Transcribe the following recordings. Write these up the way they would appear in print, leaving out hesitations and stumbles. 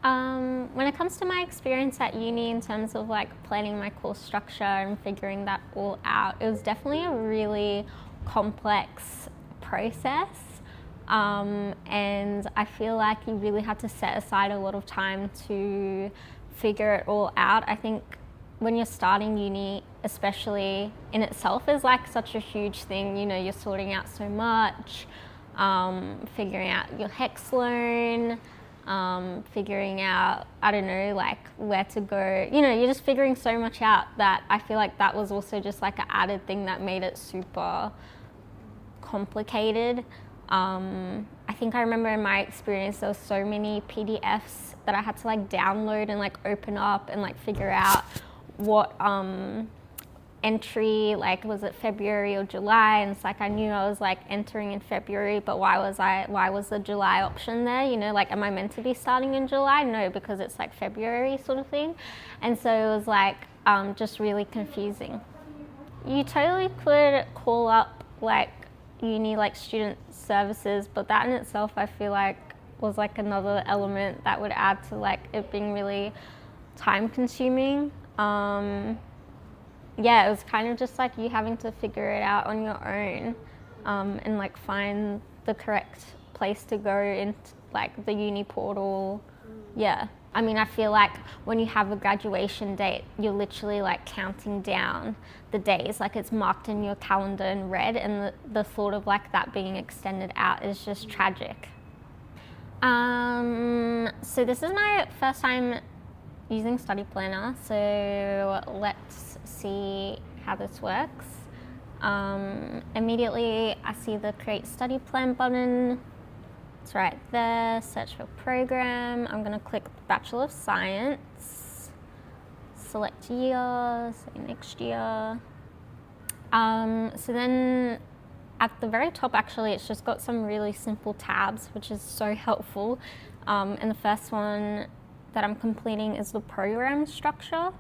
When it comes to my experience at uni in terms of like planning my course structure and figuring that all out, it was definitely a really complex process. And I feel like you really had to set aside a lot of time to figure it all out. I think when you're starting uni, especially in itself, is like such a huge thing. You know, you're sorting out so much, figuring out your HEX loan, figuring out, I don't know, like where to go. You know, you're just figuring so much out that I feel like that was also just like an added thing that made it super complicated. I think I remember in my experience there were so many PDFs that I had to like download and like open up and like figure out what entry, like was it February or July, and it's like I knew I was like entering in February, but why was the July option there? You know, like am I meant to be starting in July? No, because it's like February sort of thing. And so it was like just really confusing. You totally could call up like uni like student services, but that in itself I feel like was like another element that would add to like it being really time consuming. Yeah, it was kind of just like you having to figure it out on your own, and like find the correct place to go into like the uni portal. Yeah, I mean, I feel like when you have a graduation date, you're literally like counting down the days, like it's marked in your calendar in red, and the thought of like that being extended out is just tragic. So this is my first time using StudyPlanner, so let's see how this works. Immediately I see the Create Study Plan button. It's right there, search for program. I'm going to click Bachelor of Science, select year, say next year. So then at the very top, actually, it's just got some really simple tabs, which is so helpful. And the first one that I'm completing is the program structure.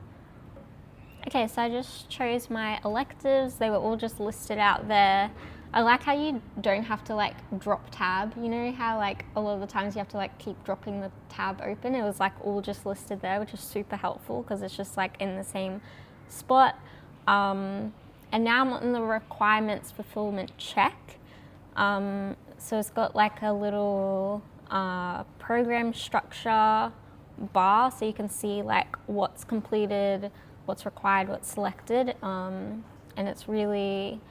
Okay, so I just chose my electives. They were all just listed out there. I like how you don't have to like drop tab. You know how like a lot of the times you have to like keep dropping the tab open? It was like all just listed there, which is super helpful because it's just like in the same spot. And now I'm on the requirements fulfillment check. So it's got like a little program structure bar, so you can see like what's completed, what's required, what's selected, and it's really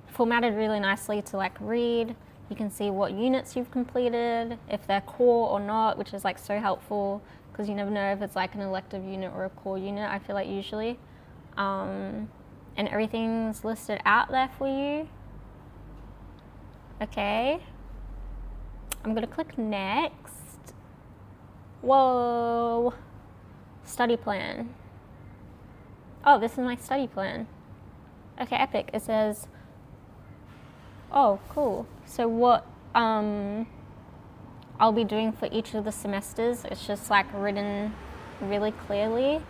formatted really nicely to like read. You can see what units you've completed, if they're core or not, which is like so helpful because you never know if it's like an elective unit or a core unit, I feel like usually. And everything's listed out there for you. Okay, I'm gonna click next. Whoa, study plan. Oh, this is my study plan. Okay, epic. It says, oh, cool. So what I'll be doing for each of the semesters, it's just like written really clearly.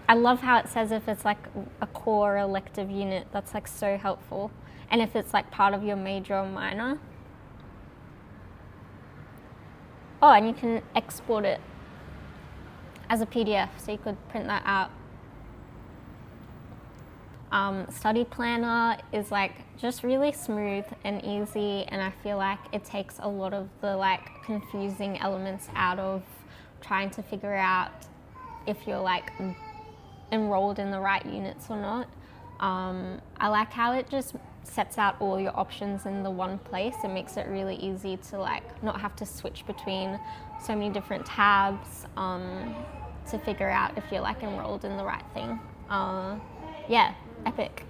I love how it says if it's like a core elective unit. That's like so helpful. And if it's like part of your major or minor. Oh, and you can export it as a PDF, so you could print that out. StudyPlanner is like just really smooth and easy, and I feel like it takes a lot of the like confusing elements out of trying to figure out if you're like enrolled in the right units or not. I like how it just sets out all your options in the one place. It makes it really easy to like not have to switch between so many different tabs to figure out if you're like enrolled in the right thing. Yeah, epic.